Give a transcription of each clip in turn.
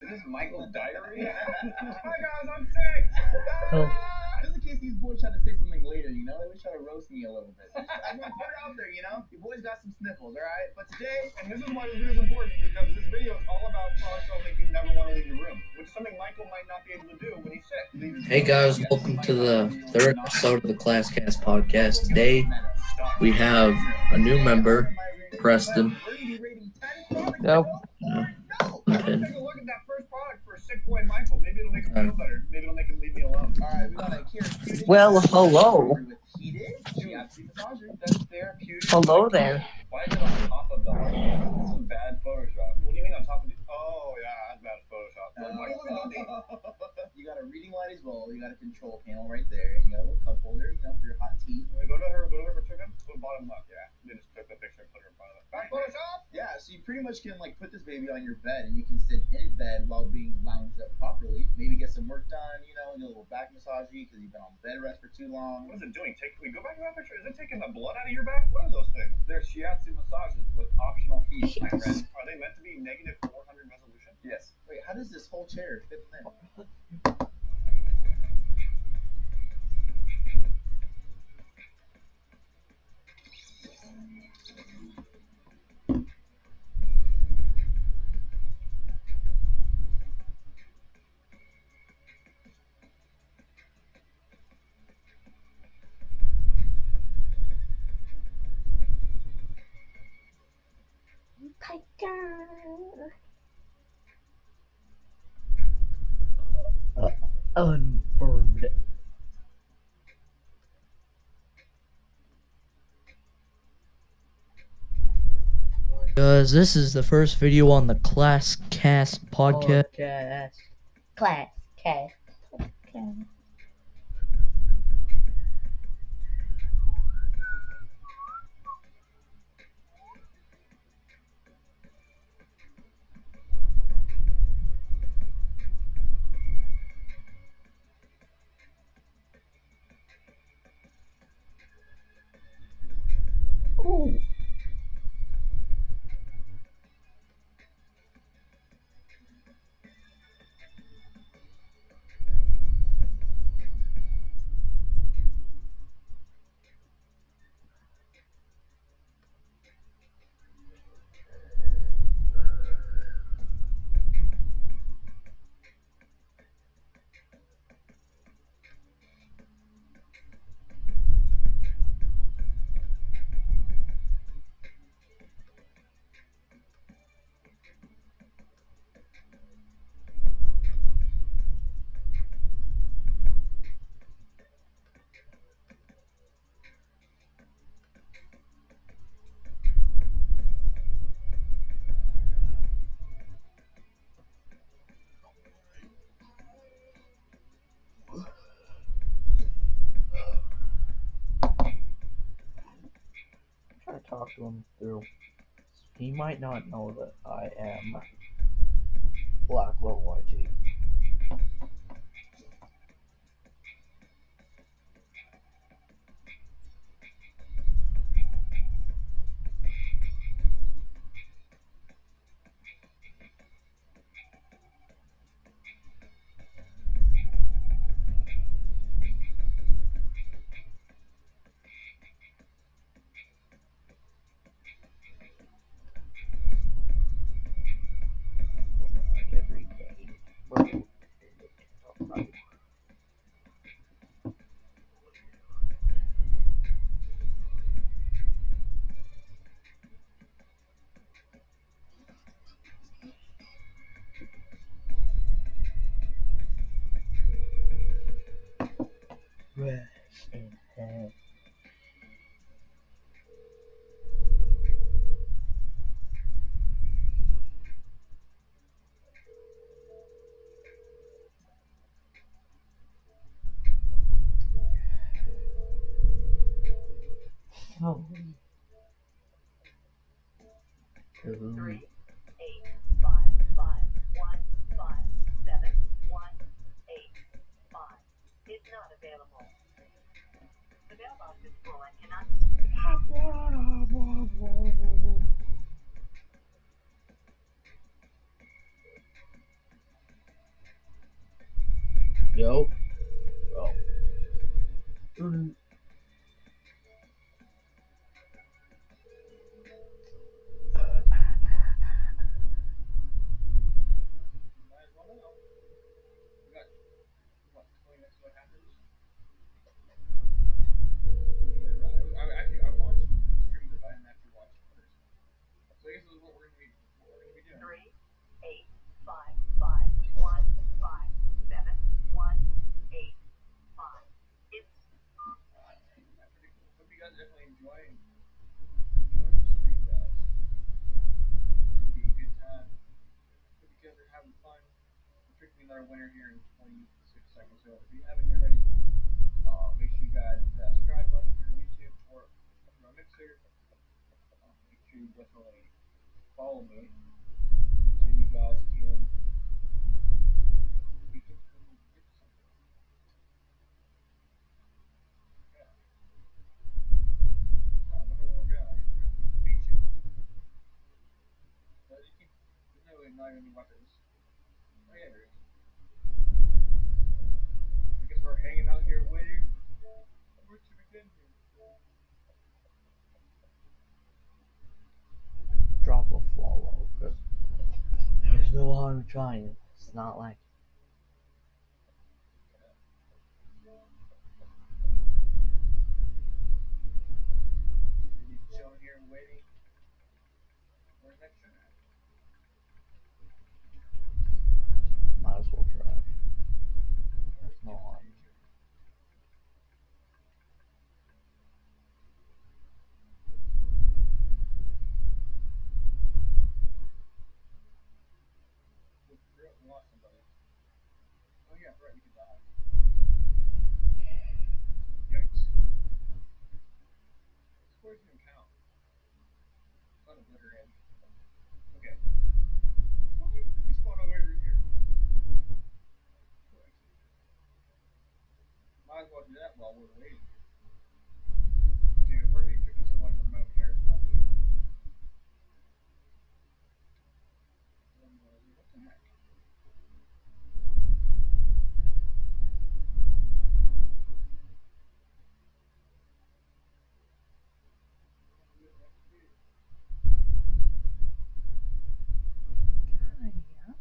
Is this Michael's diary? Hi guys, I'm sick. Oh. Just in case these boys try to say something later, you know, they always try to roast me a little bit. So I'm gonna put it out there, you know. You boys got some sniffles, all right? But today, And this is why this video is important, because this video is all about products that'll make you never want to leave your room, which is something Michael might not be able to do when he's sick. Hey guys, welcome to the third episode of the ClassCast podcast. Today we have a new member, Preston. no. Take a look at that first product for a sick boy Michael. Maybe it'll make him feel better. Maybe it'll make him leave me alone. All right, we got a therapeutic. Well, hello. Hello there. Why is it on top of the That's some bad Photoshop. What do you mean on top of the... Oh, yeah, that's bad Photoshop. You got a reading light as well. You got a control panel right there. And you got a little cup holder, you know, for your hot tea. Go to her chicken. Go to bottom left, yeah. Then just click the picture and put her in front of it. Back Photoshop? Yeah, so you pretty much can, like, put this baby on your bed, and you can sit in bed while being lounged up properly. Maybe get some work done, you know, get a little back massage because you've been on bed rest for too long. What is it doing? Go back to that picture. Is it taking the blood out of your back? What are those things? They're shiatsu massages with optional fees, my friend. Are they meant to be negative 400 resolution? Yes. Wait, how does this whole chair fit in? Unburned. Guys, this is the first video on the ClassCast podcast. ClassCast podcast. Ooh. Try to talk to him through. He might not know that I am Black Low YT. Like every day. Rest in head. Oh. 3, 8, 5, 5, 1, 5, 7, 1, 8, 5 is not available. The mailbox is full and cannot. White. Join the stream, guys. It'll be a good time. Hope you guys are having fun. We're picking another winner here in 26 seconds. So if you haven't already, make sure you guys hit that subscribe button if you're on YouTube or if you're on Mixer. Make sure you definitely follow me so you guys can get something. Yeah. Oh, number one guy. Beat you. But you keep, there's no not any weapons. Oh yeah, there is. I guess we're hanging out here waiting for it to begin here. Drop a follow, because there's no harm in trying. It's not like Maybe chilling here waiting for the next turn. might as well try. There's no harm. We lost somebody. Oh yeah, right, we could die. Yikes. Scores didn't count. It's not a glitter in. Okay. We spawned all the way over here. Might as well do that while we're waiting. Dude, we're gonna be picking someone remote here. It's not good. What the heck?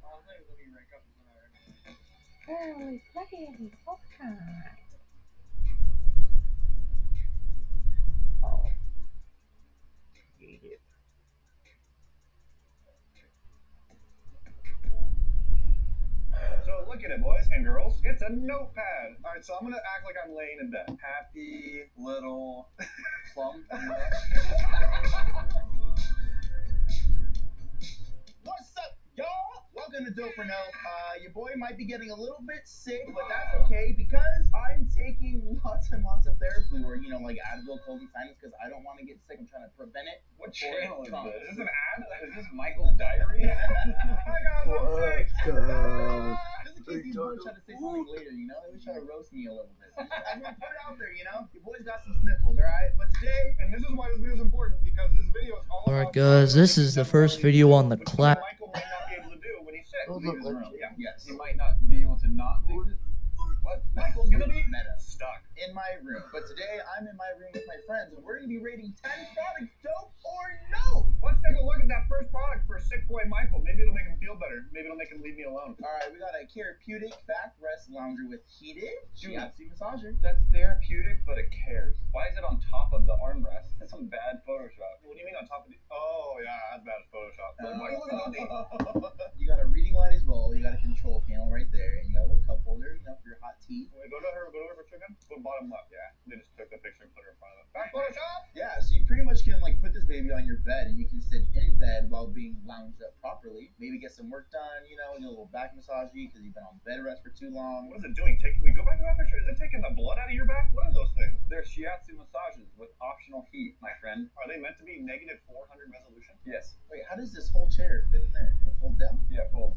Oh, let me rank up as well. Holy play, okay. Oh. Eat it. So look at it, boys and girls. It's a notepad. All right, so I'm gonna act like I'm laying in bed. Happy little Plum. What's up, y'all? Welcome to Dope or No. Your boy might be getting a little bit sick, but that's okay because I'm taking lots and lots of therapy, or like Advil, cold and sinus, because I don't want to get sick. I'm trying to prevent it. What before it channel is comes. this? Is this an ad? Is this Michael's diary? Hi guys, I'm sick. Just in case these boys try to say something later, they would try to roast me a little bit. I'm gonna put it out there, Your boy's got some sniffles, alright? But today, And this is why this video is important, because this video is all Alright, about guys, this is the first video on the class. Michael might not be able to do when he's sick. Those Leave look his room. legit. Yeah. yes, He might not be able to not leave his. What? Michael's gonna be meta stuck. in my room. But today, I'm in my room with my friends, and we're gonna be rating 10 products, dope or no. Let's take a look at that first product for sick boy Michael. Maybe it'll make him feel better. Maybe it'll make him leave me alone. Alright, we got a therapeutic backrest lounger with heated shiatsu massager. That's therapeutic, but it cares. Why is it on top of the armrest? That's some bad Photoshop. What do you mean on top of the? Oh yeah, that's bad Photoshop. You got a reading light as well. You got a control panel right there, and you got a little cup holder, for your hot tea. Wait, go to her for chicken. Go bottom left. Yeah, they just took the picture and put her in front of them. Back Photoshop. Yeah, so you pretty much can put this baby on your bed, and you can sit in bed while being lounged up properly. Maybe get some work done, get a little back massage because you've been on bed rest for too long. What is it doing? Wait, go back to that picture. Is it taking the blood out of your back? What are those things? They're shiatsu massages with optional heat, my friend. Are they meant to be negative 400 resolution? Yes. Wait, how does this whole chair fit in there? It fold down? Yeah, full.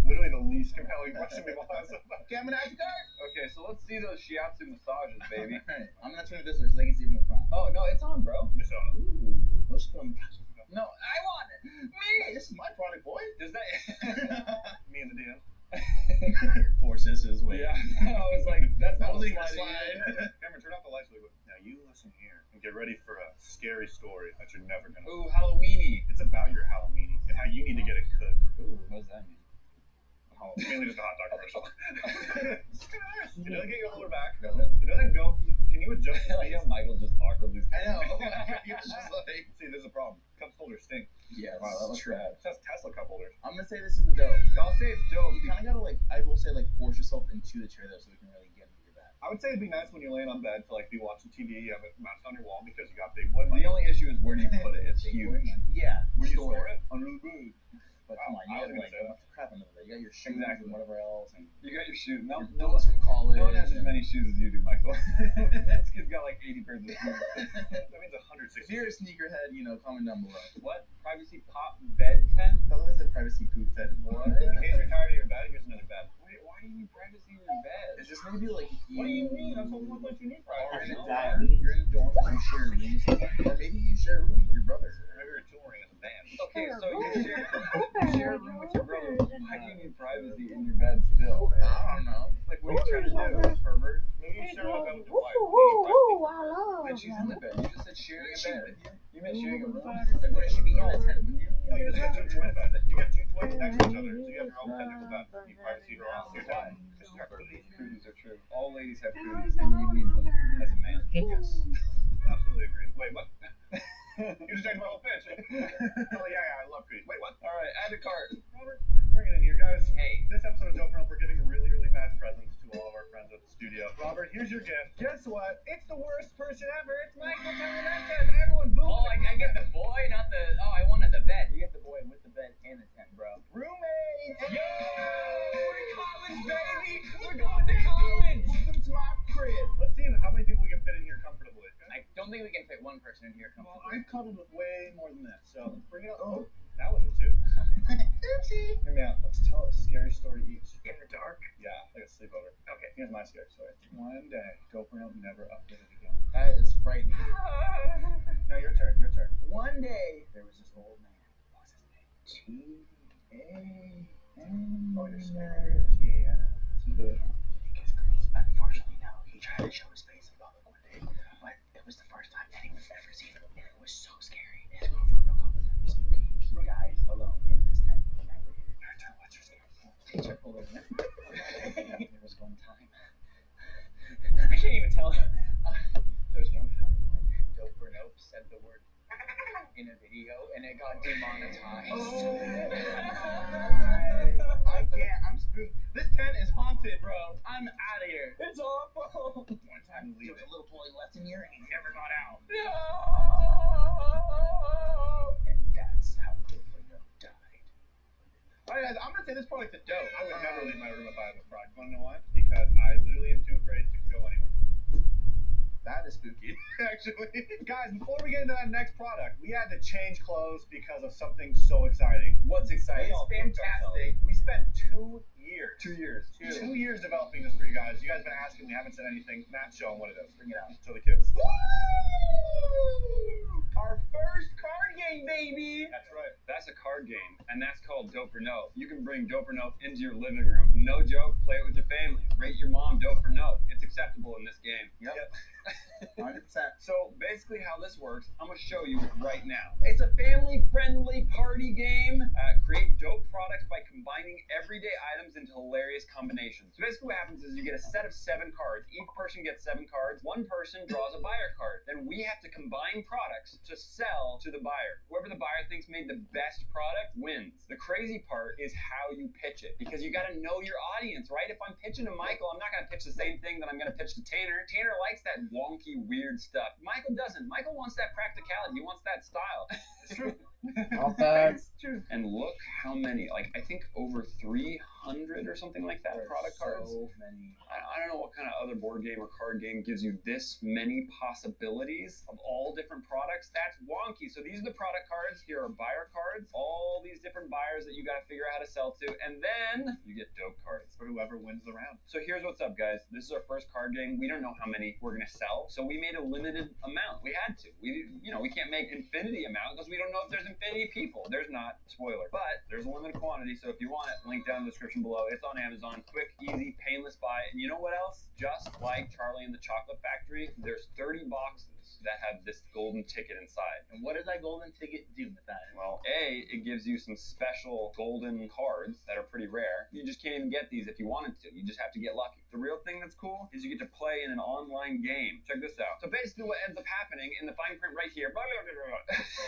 Literally the least compelling question we've all had so far. Okay, I'm gonna add the card. Okay, so let's see those shiatsu massages, baby. Alright, I'm gonna turn it this way so they can see from the front. Oh no, it's on, bro. Miss it on it. Ooh, push it on the couch. No, I want it. Me. This is my product, boy. Does that? Me and the DM. Four sisters. Wait. Yeah. I was like, that's not That was a like a slide. slide. Cameron, turn off the lights really quick. Now you listen here and get ready for a scary story that you're never gonna. Ooh, Halloweeny. It's about your Halloweeny and how you need to get it cooked. Ooh, what does that mean? Oh, it's mainly just a hot dog commercial. It doesn't get you a lower back. Does it? It doesn't go. Can you adjust? Like how Michael just awkwardly. I know. He was just like, See, there's a problem. Cup holders stink. yes. Wow, that looks bad. It says Tesla cup holders. I'm gonna say this is the dough. I'll say it's dope. You kind of gotta I will say force yourself into the chair though, so we can really get into that. I would say it'd be nice when you're laying on bed to like be watching TV. You have it mounted on your wall because you got big boy money. The only issue is where do you put it? It's huge. Yeah. Where do you store it? Under the bed. But come on, you I was have gonna like say a that. bunch of crap under there. You got your shoes Exactly. and whatever else, and You got your shoes. No, no one's from college. no one has as and- many shoes as you do, Michael. This kid's got like 80 pairs of shoes. That means 160. If you're a sneakerhead, comment down below. What? Privacy pop bed tent? That was a privacy poop tent. What? In case you're tired of your bed, here's another bed. Wait, why do you need privacy in your bed? Is this maybe like if What do you mean? That's what what you need privacy. You're No. you're in a dorm and you share a room with someone, or maybe you share a room with your brother. Maybe you're touring as a band. Okay, so you share a room with your brother. Why do you need privacy in your bed still? I don't know. Like, what are you trying to do? Pervert? Maybe you share a bed with your wife. But she's in the bed. You just said sharing a bed. You meant sharing a room? Like, wouldn't she be in the tent? Wouldn't you? No, you just got two twin beds. You got two twins next to each other, so you have your own technical bed. You privacy her off your time. Because you have cooties. Cooties are true. All ladies have cooties, and you need them as a man. Yes. Absolutely agree. Wait, what? You just changed my whole pitch. Oh, yeah, I love cooties. Wait, what? All right, add to cart. Robert, bring it in here, guys. Hey, this episode of Dope Realm, we're giving really, really bad presents to all of our friends at the studio. Robert, here's your gift. Guess what? It's the worst person ever. It's Michael Tamanaka. Everyone, boom. Oh, I get the boy, not the. Oh, I wanted the bed. You get the boy with the bed and the tent, bro. Roommates. Yo, we're college, baby. We're going to college. Welcome to my crib. Let's see how many people we can fit in here comfortably. I don't think we can fit one person in here Well, comfortably. I've cuddled with way more than that, so bring it up. Oh. That was it too. Oopsie. Hear me out. Let's tell a scary story each. In the dark. Yeah, like a sleepover. Okay, here's my scary story. One day, Dope Realm never updated again. That is frightening. Now your turn. Your turn. One day, there was this old man. What was his name? T-A-N. Oh, you're scared. Yeah. Because girls, unfortunately, no. He tried to show his face in public one day, but it was the first time anyone's ever seen him, and it was so scary. His girlfriend broke up with him, so he died alone in this tent. Now we're here. Your turn. What's your scary story? Picture full of him. There was one time. I can't even tell. There was one time when Dope or Nope said the word in a video, and it got demonetized. I can't. I'm spooked. This tent is haunted, bro. I'm out of here. It's awful. One time There leave was it. a little boy left in here, and he never got out. No. And that's how Dope or Nope died. Alright, guys, I'm gonna say this is probably like the dope. I would never leave my room if I had this product. Wanna know why? Because I literally am too afraid to go anywhere. That is spooky. Actually, guys, before we get into that next product, we had to change clothes because of something so exciting. What's exciting? We all It's booked fantastic. We spent 2 years. 2 years. 2 years developing this for you guys. You guys have been asking, we haven't said anything. Matt, show them what it is. Bring it out. Show the kids. Our first card game, baby. That's right. That's a card game, and that's called Dope or Nope. You can bring Dope or Nope into your living room. No joke, play it with your family. Rate your mom Dope or Nope. It's acceptable in this game. Yep. 100%. So basically how this works, I'm going to show you right now. It's a family-friendly party game. Create dope products by combining everyday items into hilarious combinations. So basically what happens is you get a set of 7 cards. Each person gets 7 cards. One person draws a buyer card. Then we have to combine products to sell to the buyer. Whoever the buyer thinks made the best product wins. The crazy part is how you pitch it, because you got to know your audience, right? If I'm pitching to Michael, I'm not going to pitch the same thing that I'm going to pitch to Tanner. Tanner likes that wonky, weird stuff. Michael doesn't. Michael wants that practicality. He wants that style. It's true. Not bad. It's true. And look how many, like I think over 300 or something like that product cards. So many. I don't know what kind of other board game or card game gives you this many possibilities of all different products. That's wonky. So these are the product cards. Here are buyer cards. All these different buyers that you got to figure out how to sell to. And then you get dope cards. For whoever wins the round. So here's what's up, guys. This is our first card game. We don't know how many we're going to sell. So we made a limited amount. We had to. We can't make infinity amount because we don't know if there's infinity people. There's not. Spoiler. But there's a limited quantity. So if you want it, link down in the description below. It's on Amazon. Quick, easy, painless buy. And you know what else? Just like Charlie and the Chocolate Factory, there's 30 boxes. that have this golden ticket inside. And what does that golden ticket do with that? Well, A, it gives you some special golden cards that are pretty rare. You just can't even get these if you wanted to. You just have to get lucky. The real thing that's cool is you get to play in an online game. Check this out. So basically what ends up happening in the fine print right here,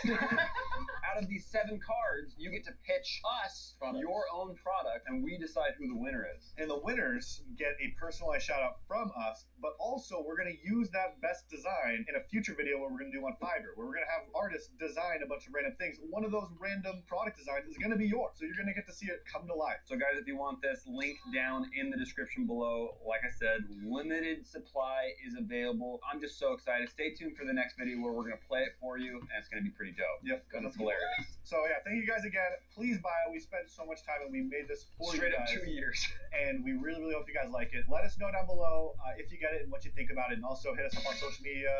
out of these 7 cards, you get to pitch us your own product, and we decide who the winner is. And the winners get a personalized shout out from us, but also we're going to use that best design in a future video where we're going to do on Fiverr, where we're going to have artists design a bunch of random things. One of those random product designs is going to be yours, so you're going to get to see it come to life. So guys, if you want this, link down in the description below. Like I said, limited supply is available. I'm just so excited. Stay tuned for the next video where we're going to play it for you, and it's going to be pretty dope. Yep. Because it's hilarious. So yeah, thank you guys again. Please buy it. We spent so much time and we made this for Straight you up guys. 2 years. And we really, really hope you guys like it. Let us know down below if you get it and what you think about it. And also hit us up on social media.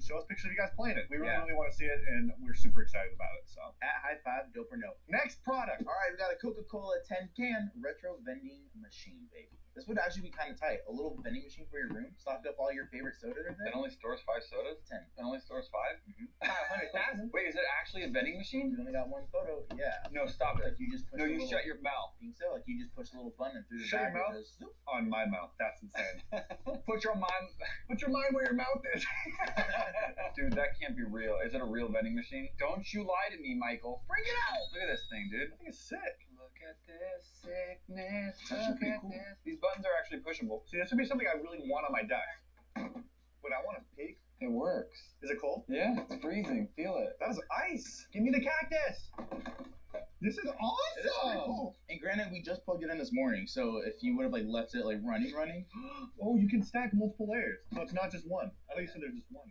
Show us pictures of you guys playing it. We really, really want to see it, and we're super excited about it. So At High Five, dope or no. next product. All right, we got a Coca-Cola 10 can retro vending machine, baby. This would actually be kind of tight. A little vending machine for your room. Stock up all your favorite sodas in It there. only stores 5 sodas? 10. It only stores 5? 500,000. Wait, is it actually a vending machine? You only got one photo. Yeah. No, stop it. Like you just push No, a you little, shut your mouth. think so? Like you just push a little button through the Shut your bag. mouth? It goes, zoop. On my mouth. That's insane. Put your mind where your mouth is. Dude, that can't be real. Is it a real vending machine? Don't you lie to me, Michael. Bring it out. Look at this thing, dude. I think it's sick. Look at this sickness. That's actually pretty cool. These buttons are actually pushable. See, this would be something I really want on my desk. When I want to peek. It works. Is it cold? Yeah, it's freezing. Feel it. That is ice. Give me the cactus. This is awesome. It is pretty cool. And granted, we just plugged it in this morning, so if you would have like left it like running. Oh, you can stack multiple layers. So it's not just one. I thought you said there's just one.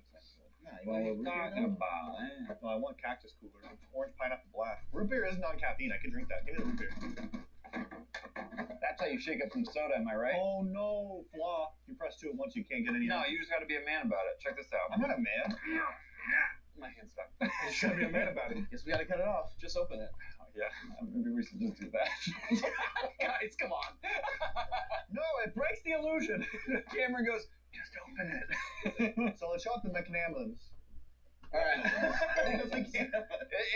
Nah, you What want are a you root beer talking though? about, eh? No, I want cactus cooler. Orange pineapple blast. Root beer is non-caffeine. I can drink that. Give me the root beer. That's how you shake up some soda, am I right? Oh no, flaw. You press 2 at once, you can't get any. No, you just gotta be a man about it. Check this out. I'm not a man. My hand's stuck. You just gotta be a man about it. Guess we gotta cut it off. Just open it. Oh, yeah, maybe we should just do that. Guys, come on. No, it breaks the illusion. Cameron goes, just open it. So let's show off the mechanisms. Alright.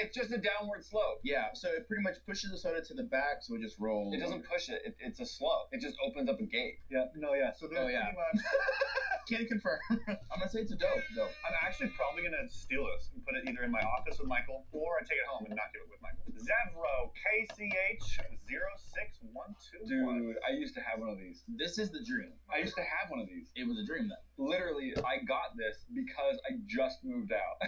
It's just a downward slope. Yeah, so it pretty much pushes the soda to the back, so it just rolls. It doesn't push it. It's a slope. It just opens up a gate. Yeah, no, yeah. So there's Oh, yeah. pretty much. Can't confirm. I'm gonna say it's a dope, though. I'm actually probably gonna steal this and put it either in my office with Michael, or I take it home and not give it with Michael. Zevro KCH06121. Dude, I used to have one of these. This is the dream. I used to have one of these. It was a dream then. Literally, I got this because I just moved out.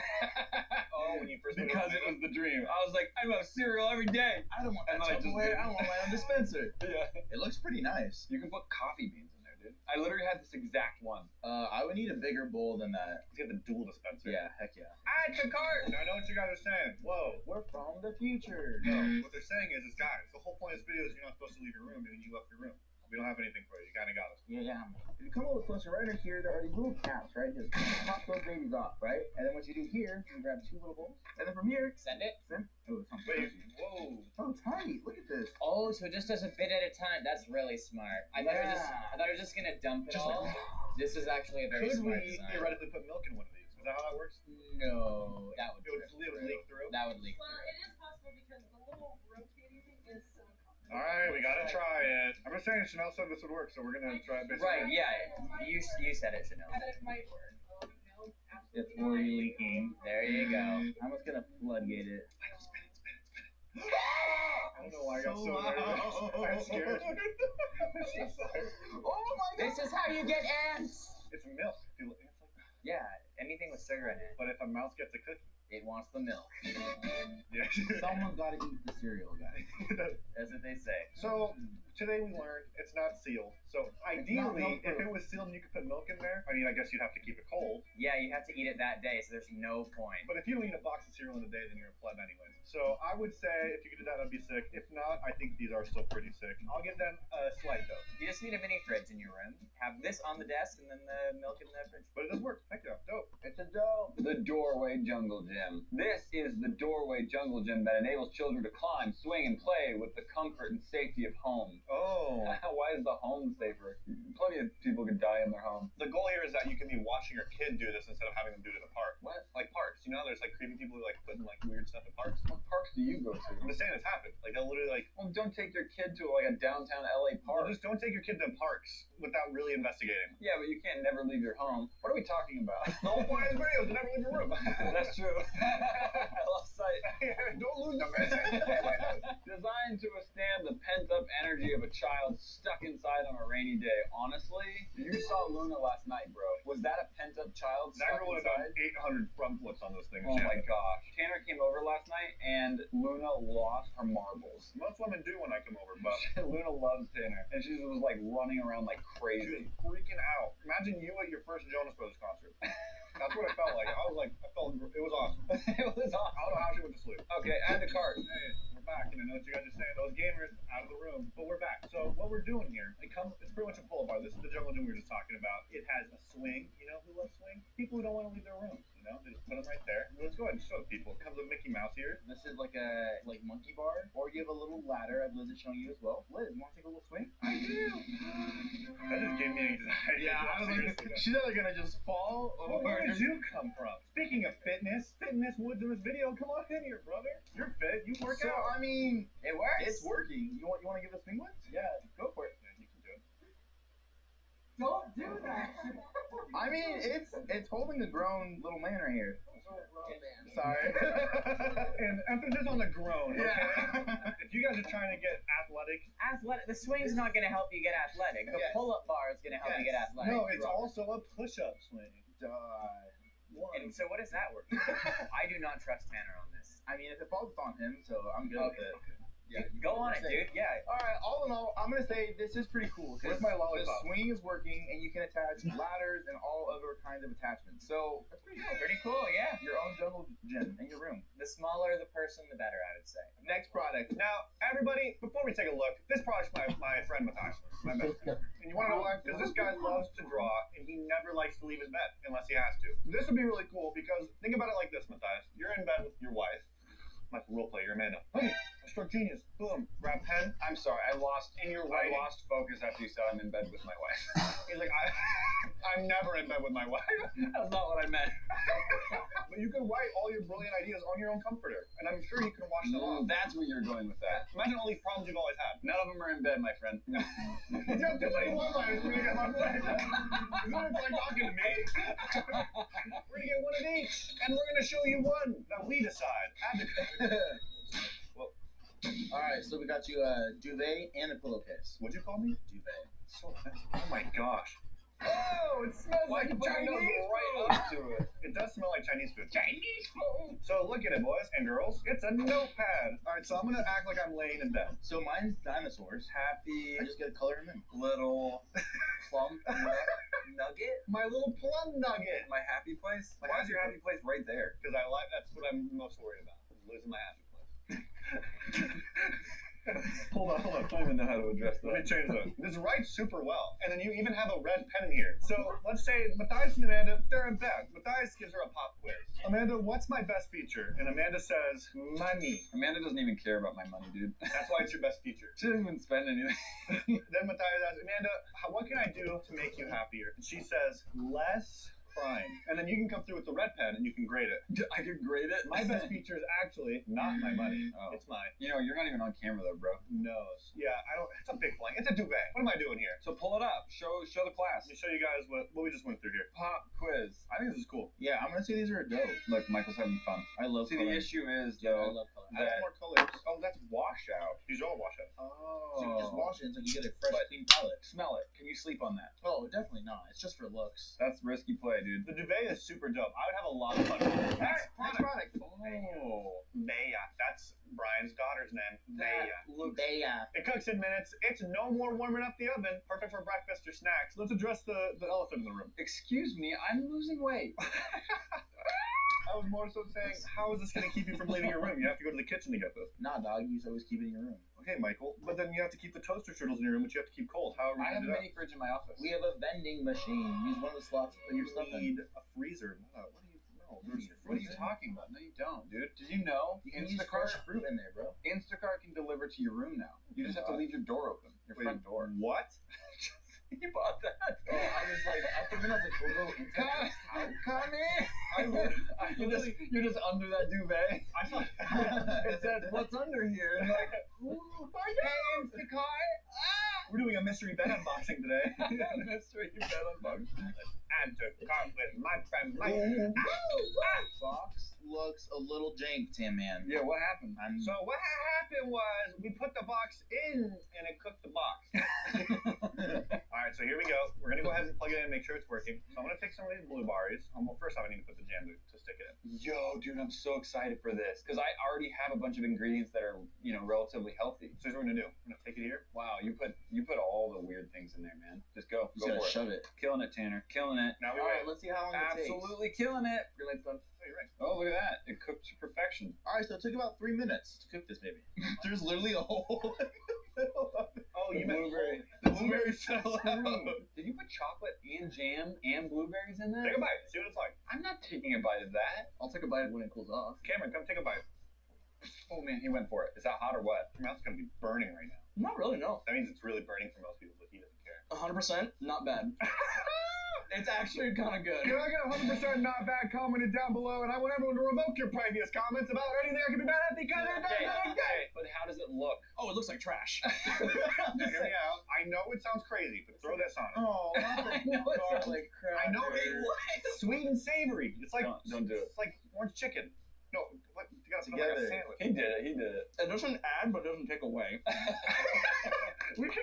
Oh, when you first moved because out. it was the dream. I was like, I have cereal every day. I don't want that And then I just Tupperware. did. I don't want my own dispenser. Yeah. It looks pretty nice. You can put coffee beans in there, dude. I literally had this exact one. I would need a bigger bowl than that. Let's get the dual dispenser. Yeah, heck yeah. Add to cart. I know what you guys are saying. Whoa. We're from the future. No, what they're saying is guys, the whole point of this video is you're not supposed to leave your room, and then you left your room. We don't have anything for you. You kind of got us. Yeah. If you come a little closer, right under here, there are these little caps, right? Just pop those babies off, right? And then what you do here, you grab 2 little bowls, and then from here, Send it. oh, it's Wait. Whoa. so tight. Look at this. Oh, so it just does a bit at a time. That's really smart. I thought it was just gonna dump it Just all. like. This is actually a very Could smart we design. theoretically put milk in one of these? Is that how that works? No, that would It would leak through. That would leak. Well, it is possible because the little rotating thing is silicone. All right, we gotta try it. I'm just saying, Chanel said this would work, so we're gonna try it. Basically. Right? Yeah. You said it, Chanel. And it might work. Oh, no, It's absolutely not. already leaking. There you go. I'm just gonna floodgate it. Michael, spin it. I don't know why I got so nervous. I'm scared. Oh my god! This is how you get ants. It's milk. Dude, it's like that. Yeah. Anything with sugar in it, But if a mouse gets a cookie, it wants the milk. yeah. Someone gotta eat the cereal, guys. That's what they say. So today we learned it's not sealed. So ideally, milk-proof. if it was sealed and you could put milk in there, I mean, I guess you'd have to keep it cold. Yeah, you have to eat it that day, so there's no point. But if you don't eat a box of cereal in a day, then you're a pleb anyways. So I would say if you could do that, that'd be sick. If not, I think these are still pretty sick. I'll give them a slight though. You just need a mini fridge in your room. Have this on the desk and then the milk in the fridge. But it does work. Heck yeah, dope. It's a dope. The Doorway Jungle Gym. This is the Doorway Jungle Gym that enables children to climb, swing, and play with the comfort and safety of home. Oh. Why is the home safer? Plenty of people could die in their home. The goal here is that you can be watching your kid do this instead of having them do it in the park. What? there's like creepy people who like putting like weird stuff in parks. What parks do you go to? I'm just saying it's happened. Like they'll literally like. Well, don't take your kid to like a downtown LA park. Well, just don't take your kid to parks without really investigating. Yeah, but you can't never leave your home. What are we talking about? The whole point of this video is to never leave your room. That's true. I lost sight. Don't lose the message. Designed to withstand the pent-up energy of a child stuck inside on a rainy day. Honestly, you saw Luna last night, bro. Was that a pent-up child That stuck girl would have inside? done 800 front flips on those things. Oh my gosh. Tanner came over last night and Luna lost her marbles. Most women do when I come over, but Luna loves Tanner. And she was like running around like she crazy. was freaking out. Imagine you at your first Jonas Brothers concert. That's what it felt like. I felt it was awesome. It was awesome. I don't know how she went to sleep. Okay, add the cart. Hey, we're back, and I know what you guys are saying. Those gamers out of the room, but we're back. So what we're doing here, it's pretty much a pull-up bar. This is the jungle gym we were just talking about. It has a swing. You know who loves swing? People who don't want to leave their rooms. You know, they just put them right there. Let's go ahead and show people. It comes with Mickey Mouse here. This is like a monkey bar, or you have a little ladder, as Liz is showing you as well. Liz, you want to take a little swing? I do. That just gave me anxiety. Yeah, I was like, she's either gonna just fall or. Where did you come from? Speaking of fitness Woods in this video. Come on in here, brother. You're fit. You work So out. I mean, It works. it's working. You want to give a swing once? Yeah, go for it. Yeah, you can do it. Don't do that. I mean, it's holding a grown little man right here. Romance. Sorry. And emphasis on the grown. Okay? Yeah. If you guys are trying to get athletic, The swing's not going to help you get athletic. The Yes. pull-up bar is going to help you get Yes. athletic. no, it's also a push-up swing. And so what does that work? I do not trust Tanner on this. I mean, if it falls, it's on him, so I'm good with it. Yeah. Go on it, dude. Yeah. All right. All in all, I'm gonna say this is pretty cool. 'Cause Where's my the lollipop? swing is working, and you can attach ladders and all other kinds of attachments. So that's pretty cool. Pretty cool, yeah. Your own jungle gym in your room. The smaller the person, the better, I would say. Next product. Now, everybody, before we take a look, this product's my friend Matthias, my best friend. And you want to know why? Because this guy loves to draw, and he never likes to leave his bed unless he has to. This would be really cool because think about it like this, Matthias. You're in bed with your wife. My role player, Amanda. Hey, I struck genius. Boom. Grab pen. I'm sorry, I lost writing. focus after you said I'm in bed with my wife. He's like, I'm never in bed with my wife. That's not what I meant. But you can write all your brilliant ideas on your own comforter, and I'm sure you can wash them off. That's where you're going with that. Imagine all these problems you've always had. None of them are in bed, my friend. You have too many one-liners for me to get my friend. Is that like talking to me? We're gonna get one of each, and we're gonna show you one that we decide. All right. So we got you a duvet and a pillowcase. What'd you call me? Duvet. So fancy. Oh my gosh. Oh, it smells Why like you put your nose Chinese right food. up to it? It does smell like Chinese food. Chinese food. So look at it, boys and girls. It's a notepad. All right, so I'm gonna act like I'm laying in bed. So mine's dinosaurs. Happy I just gotta color them in. little plump nugget. My little plum nugget. My happy place. My Why is happy your happy place right there? Because that's what I'm most worried about. Is losing my happy place. Hold on. I don't even know how to address Let me that. change that. This writes super well. And then you even have a red pen in here. So let's say Matthias and Amanda, they're in bed. Matthias gives her a pop quiz. Amanda, what's my best feature? And Amanda says, money. Amanda doesn't even care about my money, dude. That's why it's your best feature. She doesn't even spend anything. Then Matthias asks, Amanda, what can I do to make you happier? And she says, less crying. And then you can come through with the red pen and you can grade it. I can grade it. My best feature is actually not my money. Oh. It's mine. You know, you're not even on camera though, bro. Nose. Yeah, I don't. It's a big blank. It's a duvet. What am I doing here? So pull it up. Show the class. Let me show you guys what we just went through here. Pop quiz. I think this is cool. Yeah, I'm gonna say these are dope. Look, Michael's having fun. I love See, color. the issue is Yeah, I though love color. Add that some more colors. oh, that's washout. These are all washouts. So you just wash it so you get a fresh, clean palette. Smell it. Can you sleep on that? Oh, definitely not. It's just for looks. That's risky play, dude. The duvet is super dope. I would have a lot of fun with it. Next product. Oh, Bea. That's Brian's daughter's name. Bea. looks. It cooks in minutes. It's no more warming up the oven. Perfect for breakfast or snacks. Let's address the elephant in the room. Excuse me, I'm losing weight. I was more so saying, how is this going to keep you from leaving your room? You have to go to the kitchen to get this. Nah, dog. You always keep it in your room. Okay, Michael. But then you have to keep the toaster strudels in your room, which you have to keep cold. How are we I going have to a do that? mini fridge in my office. We have a vending machine. Use one of the slots to put your stuff in. need a freezer. What do you know? What are you talking about? No, you don't, dude. Did you know You can use fresh fruit in there, bro. Instacart can deliver to your room now? You just have to leave your door open, your front door. What? You bought that? Oh, I was like, I think that's a cool little Come in. I You're just under that duvet. I saw. It said, "What's under here?" And like, Hey, Instacart! We're doing a mystery bed unboxing today. mystery bed unboxing. Add to cart with my friend Mike. Box looks a little jank, Tim, man. Yeah, what happened? So what happened was we put the box in and it cooked the box. All right, so here we go. We're gonna go ahead and plug it in and make sure it's working. So I'm gonna take some of these blueberries. Well, first off, I need to put the jam to stick it in. Yo, dude, I'm so excited for this because I already have a bunch of ingredients that are, relatively healthy. So here's what we're gonna do. I'm gonna take it here. Wow, you put all the weird things in there, man. Just go You gotta for it. shove it. Killing it, Tanner. Killing it. Now we All right, wait. let's see how long it takes. Absolutely killing it. Your light's done. Oh, you're right. Oh, look at that. It cooked to perfection. All right, so it took about 3 minutes to cook this baby. There's literally a hole. Oh, you meant blueberry. The blueberries fell out. Did you put chocolate and jam and blueberries in there? Take a bite. See what it's like. I'm not taking a bite of that. I'll take a bite when it cools off. Cameron, come take a bite. Oh man, he went for it. Is that hot or what? Your mouth's gonna be burning right now. Not really, no. That means it's really burning for most people, but he doesn't care. 100%, not bad. It's actually kind of good. Can I get 100% not bad commented down below, and I want everyone to revoke your previous comments about anything that could be bad because it doesn't exist. But how does it look? Oh, it looks like trash. Hear me out. I know it sounds crazy, but throw this on it. Oh, I know it sounds like crap. I know it. Sweet and savory. It's like Don't do it. It's like orange chicken. No, what? You gotta put it like Together. a sandwich. He did it. He did it. It doesn't add, but doesn't take away. We should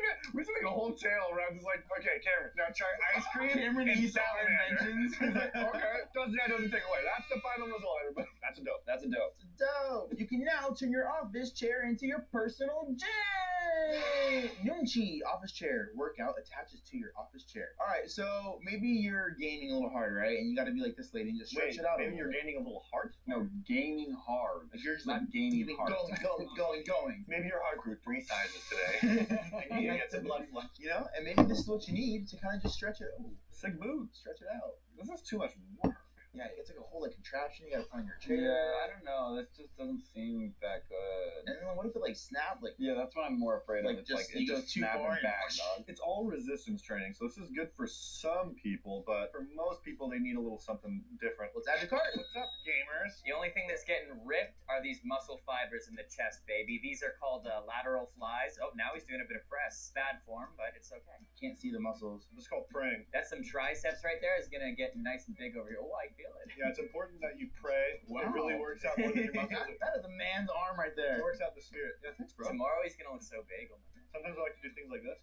make a whole channel around just like, okay, Cameron, now try ice cream. Cameron and eats our salamander. inventions. He's like, okay, doesn't take away. That's the final result, everybody. That's a dope. That's a dope. Dope. You can now turn your office chair into your personal gym. Yunchi office chair workout attaches to your office chair. All right, so maybe you're gaining a little hard, right? And you got to be like this lady and just stretch it out. Maybe you're gaining a little heart. No, gaining hard. Like you're just not like gaining keeping hard. going. Maybe your heart grew 3 sizes today. And you need to get some blood flow, And maybe this is what you need to kind of just stretch it. Oh, sick mood. stretch it out. This is too much work. Yeah, it's like a whole contraption you got to put on your chair. Yeah, I don't know. This just doesn't seem that good. And then what if it snapped Yeah, that's what I'm more afraid of. Like, It's just- it you go just too snapping far and back, whoosh. dog. It's all resistance training, so this is good for some people, but for most people, they need a little something different. Let's add the cart. What's up, gamers? The only thing that's getting ripped are these muscle fibers in the chest, baby. These are called lateral flies. Oh, now he's doing a bit of press. Bad form, but it's okay. Can't see the muscles. This is called praying. That's some triceps right there. It's gonna get nice and big over here. Oh, I feel it. Yeah, it's important that you pray. It really works out more than your muscles. That is a man's arm right there. It works out the spirit. Yeah, thanks, bro. Tomorrow he's gonna look so big. Oh my God. Sometimes I like to do things like this.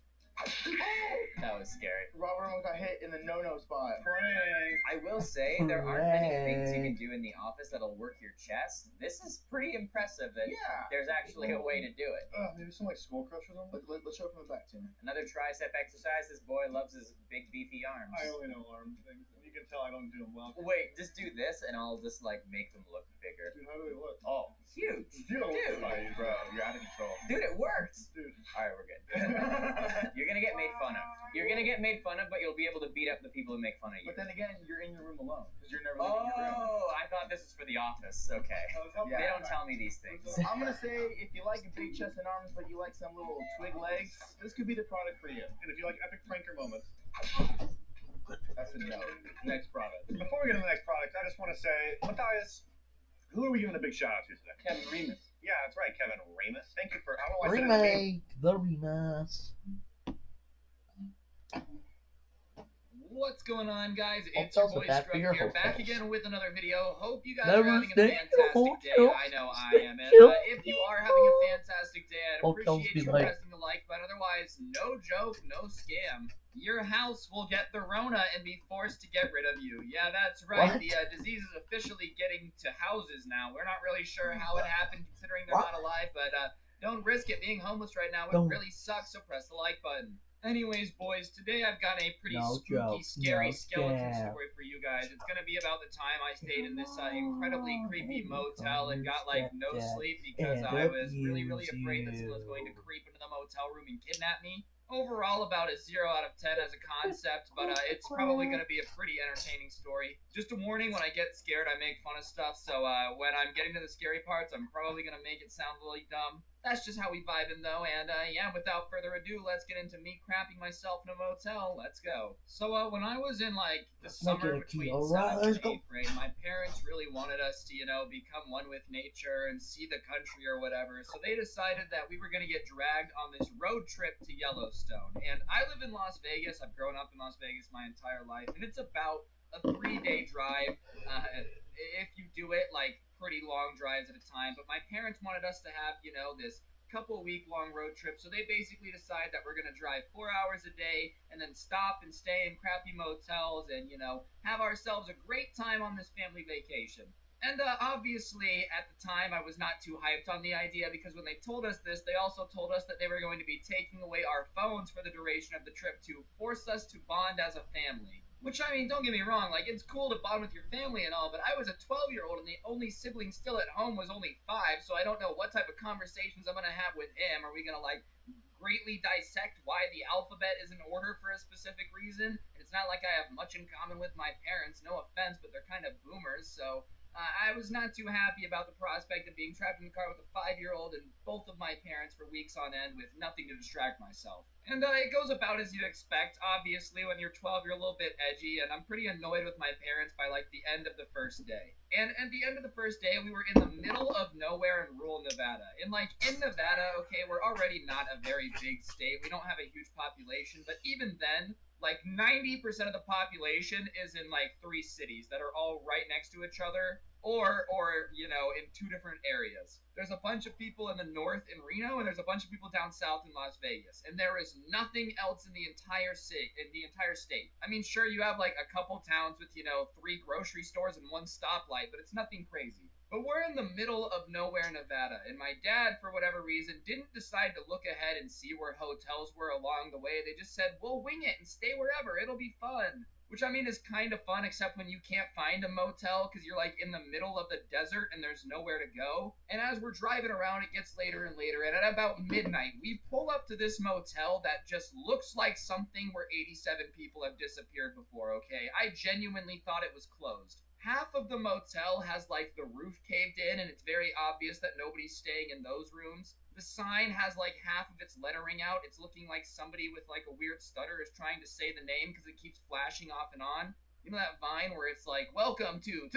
That was scary. Robert almost got hit in the no-no spot. Praying. I will say there aren't many things you can do in the office that'll work your chest. This is pretty impressive that Yeah. there's actually a way to do it. Maybe some Skull Crushers on it? Let's show it from the back, Tim. Another tricep exercise. This boy loves his big beefy arms. I only know arm things. You can tell I don't do them well. Wait, just do this and I'll just make them look bigger. Dude, how do they look? Oh, huge. Dude, Bro, you're out of control. Dude, it works. Dude. Alright, we're good. You're gonna get made fun of. You're gonna get made fun of, but you'll be able to beat up the people who make fun of you. But then again, you're in your room alone because you're never leaving your room. Oh, I thought this was for the office. Okay. Yeah. They don't tell me these things. I'm gonna say if you like a big chest and arms, but you like some little twig legs, this could be the product for you. And if you like epic pranker moments. That's a no. Next product. Before we get to the next product, I just want to say, Matthias, who are we giving a big shout out to today? Kevin Remus. Yeah, that's right, Kevin Remus. Thank you for. I don't know why I said his name. The Remus. What's going on, guys? Oh, It's your tell us boy about Scrub your here, back hotels. again with another video. Hope you guys Never are having a stay in a fantastic day. hotel. I know I am. And Chill. if you are having a fantastic day, I'd Hotels appreciate be you like- pressing the like button. Otherwise, no joke, no scam. Your house will get the Rona and be forced to get rid of you. Yeah, that's right. What? The disease is officially getting to houses now. We're not really sure how it happened, considering they're What? not alive, but don't risk it. Being homeless right now would Don't. really suck, so press the like button. Anyways, boys, today I've got a pretty No spooky, joke, scary no skeleton scam. story for you guys. It's gonna be about the time I stayed in this incredibly creepy motel and got no sleep because I was really, really afraid that someone was going to creep into the motel room and kidnap me. Overall, about a 0 out of 10 as a concept, but it's probably gonna be a pretty entertaining story. Just a warning: when I get scared, I make fun of stuff. So when I'm getting to the scary parts, I'm probably gonna make it sound really dumb. That's just how we vibing though, and yeah, without further ado, let's get into me crapping myself in a motel. Let's go. So when I was in like the summer between 7th and 8th grade, my parents really wanted us to, become one with nature and see the country or whatever. So they decided that we were gonna get dragged on this road trip to Yellowstone. And I live in Las Vegas. I've grown up in Las Vegas my entire life, and it's about a 3-day drive. If you do it like pretty long drives at a time. But my parents wanted us to have, this couple-week long road trip. So they basically decide that we're going to drive 4 hours a day and then stop and stay in crappy motels and, have ourselves a great time on this family vacation. And obviously, at the time, I was not too hyped on the idea because when they told us this, they also told us that they were going to be taking away our phones for the duration of the trip to force us to bond as a family. Which, I mean, don't get me wrong, like, it's cool to bond with your family and all, but I was a 12-year-old and the only sibling still at home was only 5, so I don't know what type of conversations I'm going to have with him. Are we going to, like, greatly dissect why the alphabet is in order for a specific reason? And it's not like I have much in common with my parents, no offense, but they're kind of boomers, so I was not too happy about the prospect of being trapped in the car with a 5-year-old and both of my parents for weeks on end with nothing to distract myself. And it goes about as you'd expect. Obviously, when you're 12, you're a little bit edgy, and I'm pretty annoyed with my parents by like the end of the first day. And at the end of the first day, we were in the middle of nowhere in rural Nevada. And like in Nevada, okay, we're already not a very big state. We don't have a huge population, but even then, like 90% of the population is in like 3 cities that are all right next to each other or in 2 different areas. There's a bunch of people in the north in Reno and there's a bunch of people down south in Las Vegas, and there is nothing else in the entire state. I mean, sure, you have like a couple towns with 3 grocery stores and 1 stoplight, but it's nothing crazy. But we're in the middle of nowhere, Nevada, and my dad, for whatever reason, didn't decide to look ahead and see where hotels were along the way. They just said, we'll wing it and stay wherever. It'll be fun. Which, I mean, is kind of fun, except when you can't find a motel because you're like in the middle of the desert and there's nowhere to go. And as we're driving around, it gets later and later. And at about midnight, we pull up to this motel that just looks like something where 87 people have disappeared before, okay? I genuinely thought it was closed. Half of the motel has like the roof caved in, and it's very obvious that nobody's staying in those rooms. The sign has like half of its lettering out. It's looking like somebody with like a weird stutter is trying to say the name because it keeps flashing off and on. You know that Vine where it's like, welcome to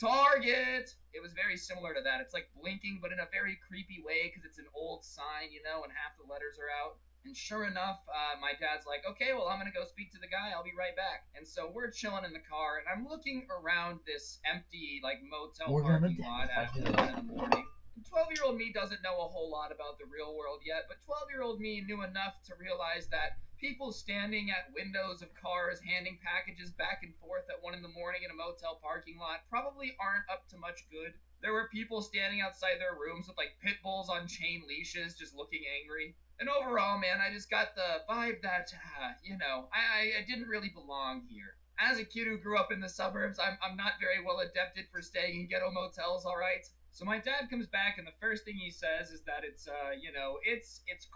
Target? It was very similar to that. It's like blinking, but in a very creepy way because it's an old sign, and half the letters are out. And sure enough, my dad's like, okay, well, I'm going to go speak to the guy. I'll be right back. And so we're chilling in the car, and I'm looking around this empty, like, motel parking lot at 1 in the morning. 12-year-old me doesn't know a whole lot about the real world yet, but 12-year-old me knew enough to realize that people standing at windows of cars handing packages back and forth at 1 in the morning in a motel parking lot probably aren't up to much good. There were people standing outside their rooms with like pit bulls on chain leashes just looking angry. And overall, man, I just got the vibe that, I didn't really belong here. As a kid who grew up in the suburbs, I'm not very well adapted for staying in ghetto motels, all right? So my dad comes back, and the first thing he says is that it's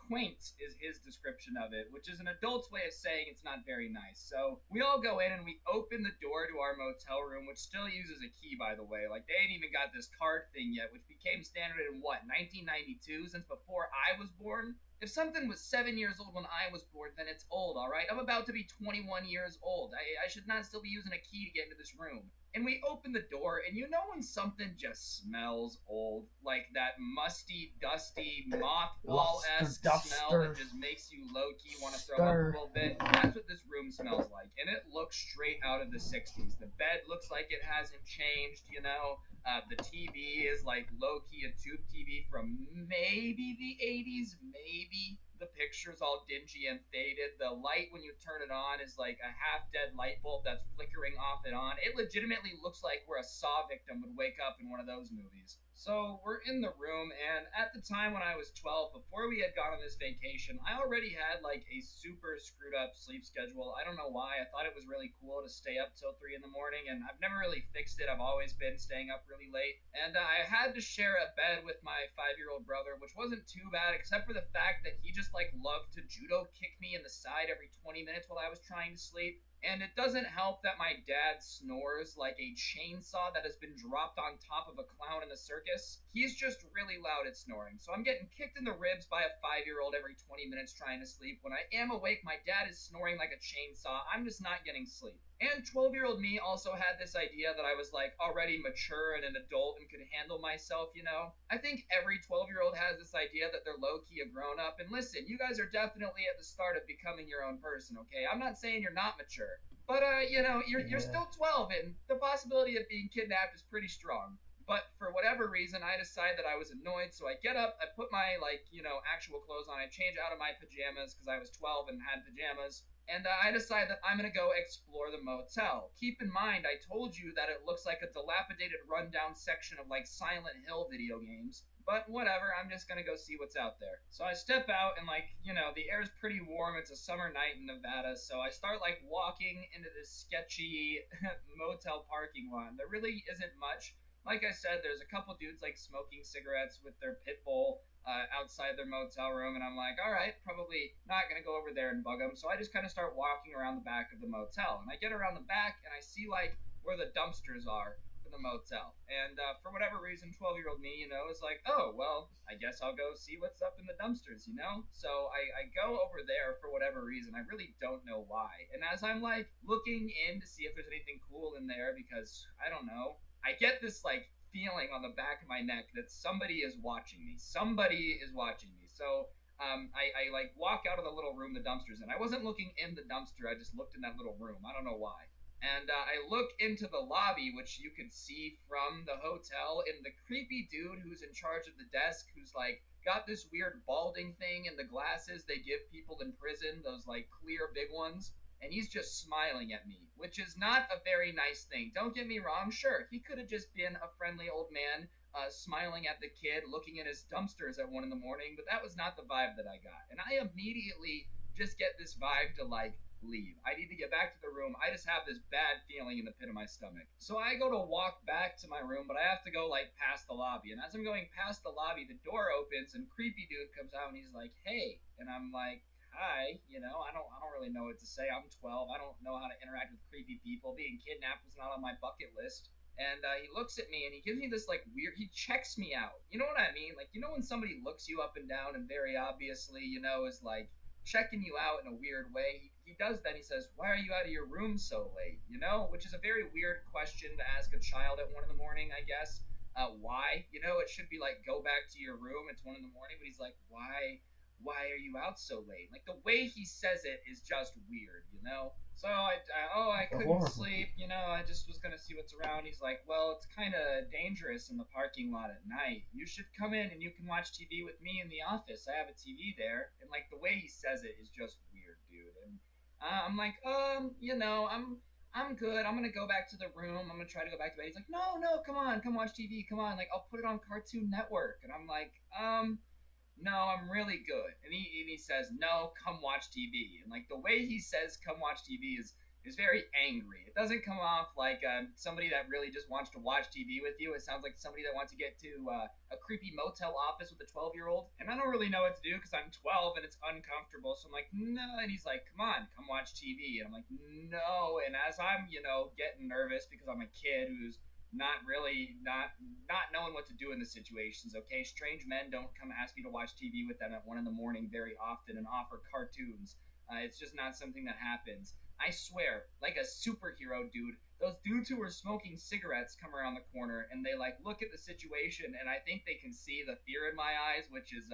quaint, is his description of it, which is an adult's way of saying it's not very nice. So we all go in and we open the door to our motel room, which still uses a key, by the way. Like, they ain't even got this card thing yet, which became standard in 1992, since before I was born. If something was 7 years old when I was born, then it's old, alright? I'm about to be 21 years old. I should not still be using a key to get into this room. And we open the door, and you know when something just smells old? Like that musty, dusty, mothball-esque smell that just makes you low-key want to throw up a little bit? That's what this room smells like, and it looks straight out of the 60s. The bed looks like it hasn't changed, the TV is like low-key a tube TV from maybe the 80s, maybe. The picture's all dingy and faded. The light, when you turn it on, is like a half-dead light bulb that's flickering off and on. It legitimately looks like where a Saw victim would wake up in one of those movies. So we're in the room, and at the time when I was 12, before we had gone on this vacation, I already had like a super screwed up sleep schedule. I don't know why. I thought it was really cool to stay up till 3 in the morning, and I've never really fixed it. I've always been staying up really late. And I had to share a bed with my 5-year-old brother, which wasn't too bad, except for the fact that he just like loved to judo kick me in the side every 20 minutes while I was trying to sleep. And it doesn't help that my dad snores like a chainsaw that has been dropped on top of a clown in a circus. He's just really loud at snoring. So I'm getting kicked in the ribs by a 5-year-old every 20 minutes trying to sleep. When I am awake, my dad is snoring like a chainsaw. I'm just not getting sleep. And 12-year-old me also had this idea that I was like already mature and an adult and could handle myself, you know? I think every 12-year-old has this idea that they're low-key a grown-up. And listen, you guys are definitely at the start of becoming your own person, okay? I'm not saying you're not mature. But you know, you're still 12, and the possibility of being kidnapped is pretty strong. But for whatever reason, I decided that I was annoyed, so I get up, I put my actual clothes on, I change out of my pajamas because I was 12 and had pajamas, and I decide that I'm gonna go explore the motel. Keep in mind, I told you that it looks like a dilapidated, rundown section of like Silent Hill video games. But whatever, I'm just gonna go see what's out there. So I step out and the air's pretty warm. It's a summer night in Nevada, so I start like walking into this sketchy motel parking lot. There really isn't much. Like I said, there's a couple dudes like smoking cigarettes with their pit bull outside their motel room, and I'm like, all right, probably not gonna go over there and bug them. So I just kind of start walking around the back of the motel, and I get around the back and I see like where the dumpsters are for the motel. And for whatever reason, 12-year-old me, is like, oh, well, I guess I'll go see what's up in the dumpsters. So I go over there for whatever reason. I really don't know why. And as I'm like looking in to see if there's anything cool in there, because I don't know, I get this like feeling on the back of my neck that somebody is watching me. Somebody is watching me. So I like walk out of the little room the dumpster's in. I wasn't looking in the dumpster. I just looked in that little room. I don't know why. And I look into the lobby, which you can see from the hotel, and the creepy dude who's in charge of the desk, who's like got this weird balding thing and the glasses they give people in prison, those like clear big ones, and he's just smiling at me, which is not a very nice thing. Don't get me wrong, sure, he could have just been a friendly old man smiling at the kid, looking at his dumpsters at 1 in the morning, but that was not the vibe that I got. And I immediately just get this vibe to like leave. I need to get back to the room. I just have this bad feeling in the pit of my stomach. So I go to walk back to my room, but I have to go like past the lobby. And as I'm going past the lobby, the door opens and creepy dude comes out and he's like, "Hey." And I'm like, "Hi." I don't really know what to say. I'm 12. I don't know how to interact with creepy people. Being kidnapped was not on my bucket list. And he looks at me and he gives me this like weird. He checks me out. You know what I mean? Like when somebody looks you up and down and very obviously is like checking you out in a weird way. He does that. He says, "Why are you out of your room so late?" Which is a very weird question to ask a child at 1 in the morning, I guess. Why? It should be like, go back to your room. It's 1 in the morning. But he's like, why? Why are you out so late? Like the way he says it is just weird. So I couldn't sleep. I just was gonna see what's around. He's like, well, it's kind of dangerous in the parking lot at night. You should come in and you can watch TV with me in the office. I have a TV there. And like the way he says it is just weird, dude. And I'm like, I'm good. I'm gonna go back to the room. I'm gonna try to go back to bed. He's like, no, come on, come watch TV. Come on, like I'll put it on Cartoon Network. And I'm like, no, I'm really good. And he says, no, come watch TV. And like the way he says, come watch TV is very angry. It doesn't come off like somebody that really just wants to watch TV with you. It sounds like somebody that wants to get to a creepy motel office with a 12-year-old. And I don't really know what to do because I'm 12 and it's uncomfortable. So I'm like, no. And he's like, come on, come watch TV. And I'm like, no. And as I'm, getting nervous because I'm a kid who's not knowing what to do in the situations. Okay, strange men don't come ask me to watch TV with them at 1 in the morning very often and offer cartoons. It's just not something that happens. I swear, like a superhero, dude. Those dudes who were smoking cigarettes come around the corner and they like look at the situation and I think they can see the fear in my eyes, which is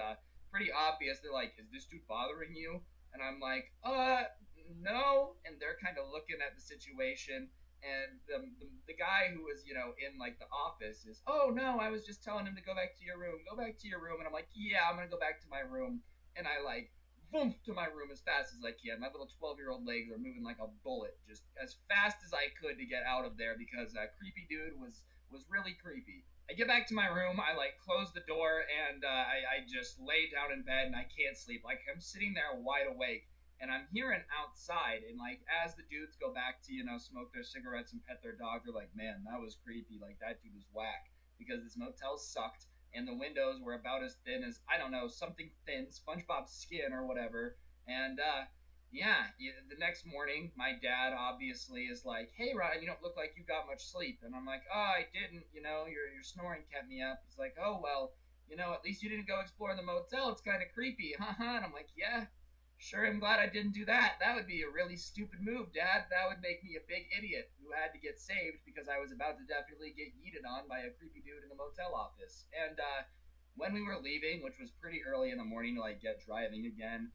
pretty obvious. They're like, "Is this dude bothering you?" And I'm like, no. And they're kind of looking at the situation and the guy who was in like the office is, "Oh no, I was just telling him to go back to your room, and I'm like, yeah, I'm gonna go back to my room. And I like boom to my room as fast as I can. My little 12-year-old legs are moving like a bullet, just as fast as I could to get out of there because that creepy dude was really creepy. I get back to my room, I like close the door, and I just lay down in bed and I can't sleep. Like I'm sitting there wide awake and I'm hearing outside, and like as the dudes go back to smoke their cigarettes and pet their dog, they're like, "Man, that was creepy. Like that dude was whack because this motel sucked, and the windows were about as thin as I don't know something thin, SpongeBob's skin or whatever." And yeah, the next morning, my dad obviously is like, "Hey, Ryan, you don't look like you got much sleep." And I'm like, "Oh, I didn't. Your snoring kept me up." He's like, "Oh well, at least you didn't go explore the motel. It's kind of creepy, haha." And I'm like, "Yeah, sure. I'm glad I didn't do that. That would be a really stupid move, Dad. That would make me a big idiot who had to get saved because I was about to definitely get yeeted on by a creepy dude in the motel office." And when we were leaving, which was pretty early in the morning to like get driving again,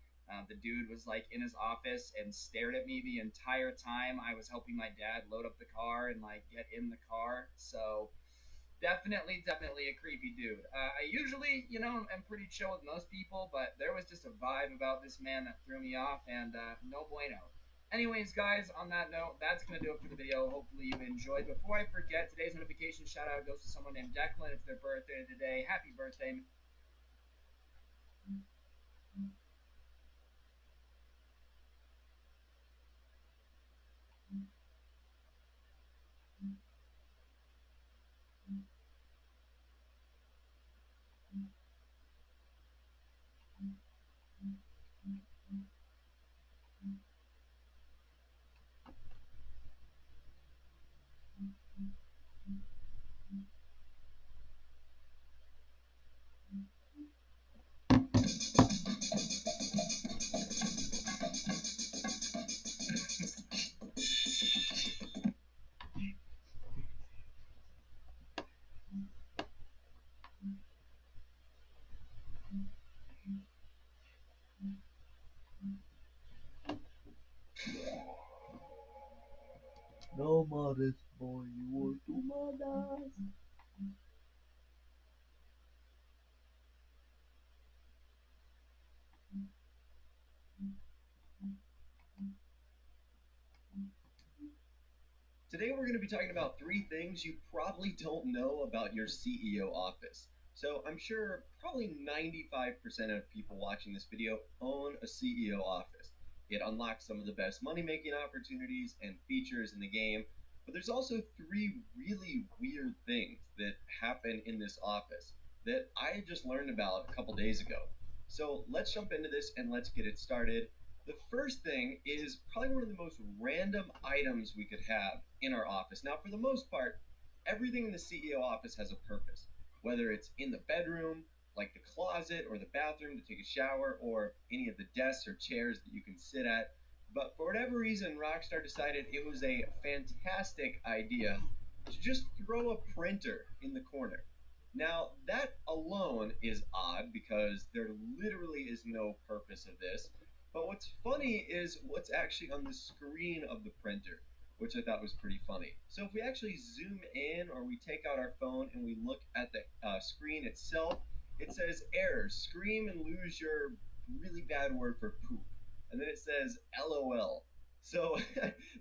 the dude was like in his office and stared at me the entire time I was helping my dad load up the car and like get in the car. So definitely a creepy dude. I usually, am pretty chill with most people, but there was just a vibe about this man that threw me off, and no bueno. Anyways, guys, on that note, that's going to do it for the video. Hopefully you enjoyed. Before I forget, today's notification shout out goes to someone named Declan. It's their birthday today. Happy birthday. No modest boy, you are too modest. Today we're going to be talking about 3 things you probably don't know about your CEO office. So I'm sure probably 95% of people watching this video own a CEO office. It unlocks some of the best money-making opportunities and features in the game, but there's also 3 really weird things that happen in this office that I just learned about a couple days ago. So let's jump into this and let's get it started. The first thing is probably one of the most random items we could have in our office. Now, for the most part, everything in the CEO office has a purpose, whether it's in the bedroom, like the closet or the bathroom to take a shower, or any of the desks or chairs that you can sit at. But for whatever reason, Rockstar decided it was a fantastic idea to just throw a printer in the corner. Now, that alone is odd because there literally is no purpose of this. But what's funny is what's actually on the screen of the printer, which I thought was pretty funny. So if we actually zoom in or we take out our phone and we look at the screen itself, it says errors, scream and lose your really bad word for poop. And then it says LOL. So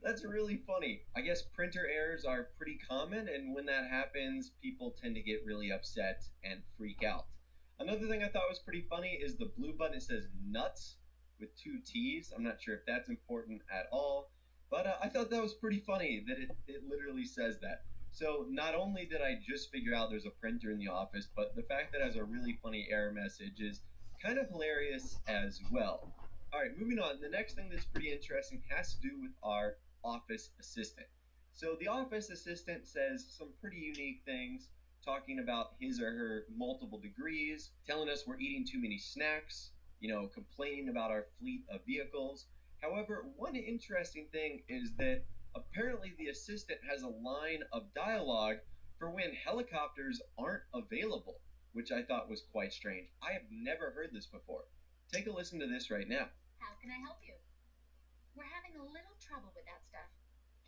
that's really funny. I guess printer errors are pretty common, and when that happens, people tend to get really upset and freak out. Another thing I thought was pretty funny is the blue button. It says nuts with 2 T's. I'm not sure if that's important at all, but I thought that was pretty funny that it literally says that. So not only did I just figure out there's a printer in the office, but the fact that it has a really funny error message is kind of hilarious as well. All right, moving on. The next thing that's pretty interesting has to do with our office assistant. So the office assistant says some pretty unique things, talking about his or her multiple degrees, telling us we're eating too many snacks, complaining about our fleet of vehicles. However, one interesting thing is that apparently the assistant has a line of dialogue for when helicopters aren't available, which I thought was quite strange. I have never heard this before. Take a listen to this right now. How can I help you? We're having a little trouble with that stuff.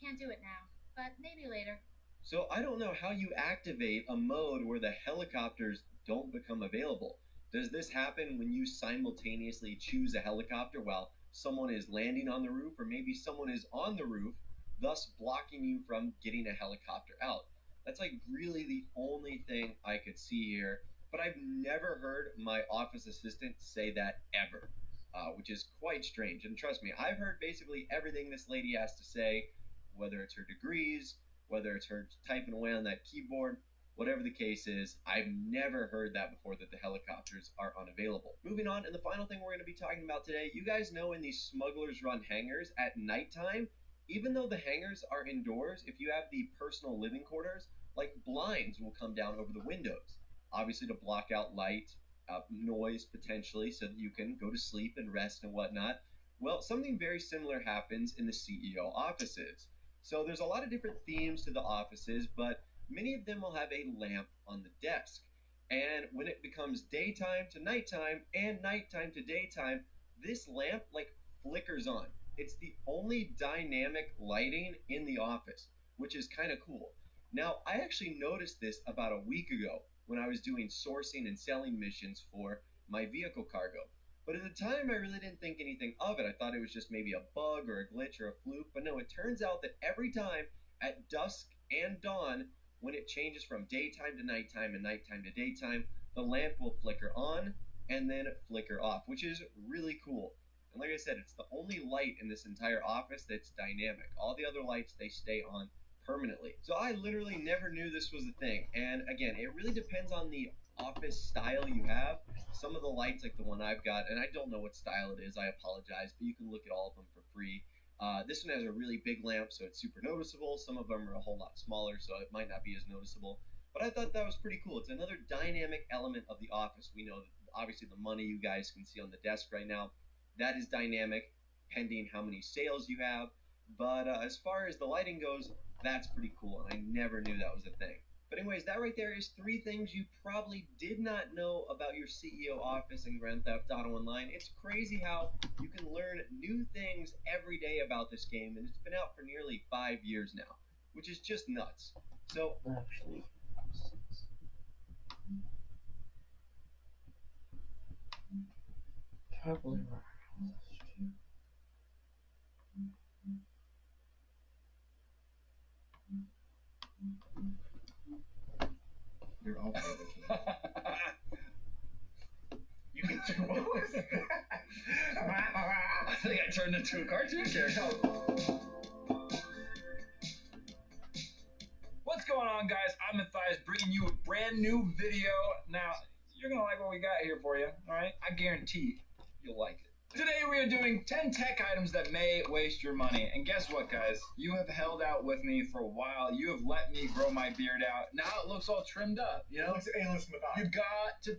Can't do it now, but maybe later. So I don't know how you activate a mode where the helicopters don't become available. Does this happen when you simultaneously choose a helicopter while someone is landing on the roof, or maybe someone is on the roof, thus blocking you from getting a helicopter out? That's like really the only thing I could see here, but I've never heard my office assistant say that ever, which is quite strange. And trust me, I've heard basically everything this lady has to say, whether it's her degrees, whether it's her typing away on that keyboard. Whatever the case is, I've never heard that before, that the helicopters are unavailable. Moving on, and the final thing we're going to be talking about today, you guys know in these Smugglers Run hangars at nighttime, even though the hangars are indoors, if you have the personal living quarters, like blinds will come down over the windows, obviously to block out light, noise potentially, so that you can go to sleep and rest and whatnot. Well, something very similar happens in the CEO offices. So there's a lot of different themes to the offices, but many of them will have a lamp on the desk. And when it becomes daytime to nighttime and nighttime to daytime, this lamp like flickers on. It's the only dynamic lighting in the office, which is kind of cool. Now, I actually noticed this about a week ago when I was doing sourcing and selling missions for my vehicle cargo. But at the time, I really didn't think anything of it. I thought it was just maybe a bug or a glitch or a fluke. But no, it turns out that every time at dusk and dawn, when it changes from daytime to nighttime and nighttime to daytime, the lamp will flicker on and then flicker off, which is really cool. And like I said, it's the only light in this entire office that's dynamic. All the other lights, they stay on permanently. So I literally never knew this was a thing. And again, it really depends on the office style you have. Some of the lights, like the one I've got, and I don't know what style it is, I apologize, but you can look at all of them for free. This one has a really big lamp, so it's super noticeable. Some of them are a whole lot smaller, so it might not be as noticeable. But I thought that was pretty cool. It's another dynamic element of the office. We know that obviously the money you guys can see on the desk right now, that is dynamic, pending how many sales you have. But as far as the lighting goes, that's pretty cool, and I never knew that was a thing. But anyways, that right there is 3 things you probably did not know about your CEO office in Grand Theft Auto Online. It's crazy how you can learn new things every day about this game, and it's been out for nearly 5 years now, which is just nuts. So, Actually, probably right. you're all You can do what was that? I think I turned into a cartoon character. What's going on, guys? I'm Matthias, bringing you a brand new video. Now, you're gonna like what we got here for you, all right? I guarantee you'll like it. Today we are doing 10 tech items that may waste your money. And guess what, guys? You have held out with me for a while. You have let me grow my beard out. Now it looks all trimmed up, you know? It looks A-list Matthias. You got to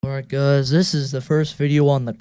Alright guys, this is the first video on the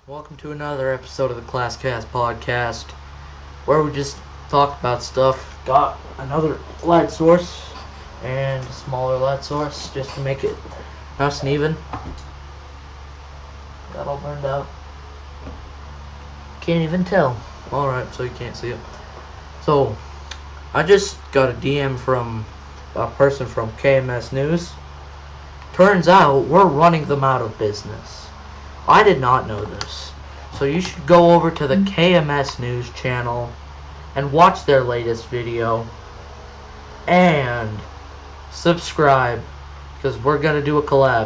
Welcome to another episode of the ClassCast podcast, where we just talk about stuff. Got another light source and a smaller light source just to make it nice and even. Got all burned out. Can't even tell. Alright, so you can't see it. So, I just got a DM from a person from KMS News. Turns out we're running them out of business. I did not know this. So you should go over to the KMS News channel and watch their latest video and subscribe, because we're gonna do a collab.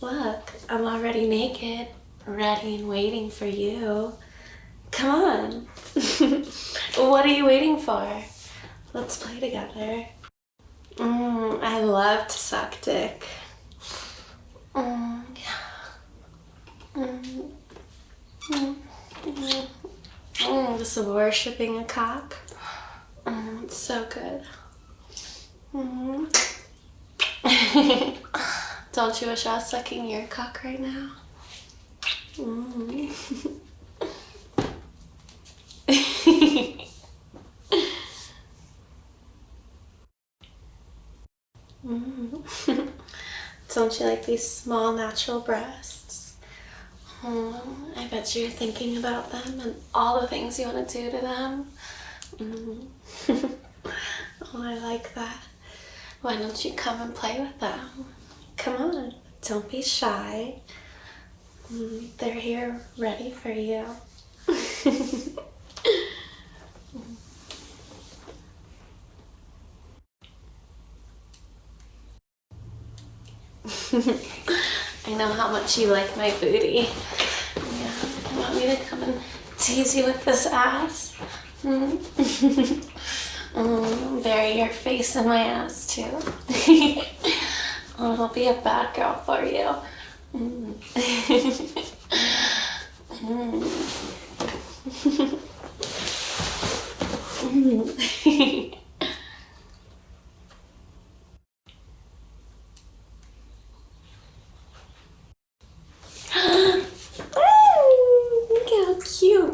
Look, I'm already naked, ready and waiting for you. Come on. What are you waiting for? Let's play together. I love to suck dick. Just worshipping a cock. It's so good. Don't you wish I was sucking your cock right now? Don't you like these small natural breasts? I bet you're thinking about them and all the things you want to do to them. Oh, I like that. Why don't you come and play with them? Come on, don't be shy. They're here ready for you. I know how much you like my booty. Yeah, you want me to come and tease you with this ass? Bury your face in my ass too. I'll be a bad girl for you. Look how cute.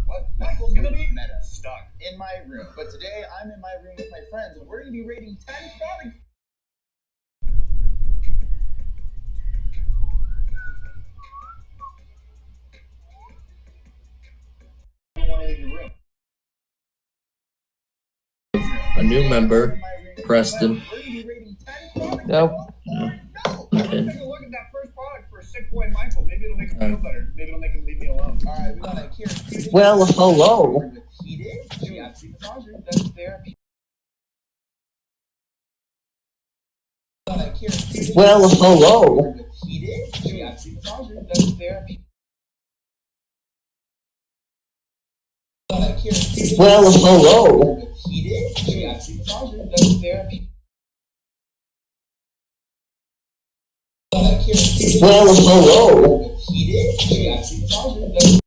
What? Michael's gonna be stuck in my room. But today I'm in my room with my friends and we're gonna be rating 10 products. I don't want to leave your room. A new member, Preston. We're gonna be rating 10 products. Nope. No. Take Okay. a look at that first product for sick boy Michael. Maybe it'll make him feel better. Maybe it'll make him leave me alone. Alright, we got a Kira. Well, hello. With heated shiatsu massager. That's therapy. Well, hello. With heated shiatsu massager. That's therapy. Well, hello. With heated shiatsu massager. That's therapy. Well, hello. With heated shiatsu massager. That's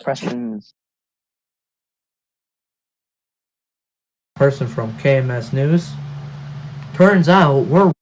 Preston's person from KMS News. Turns out we're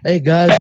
Hey guys.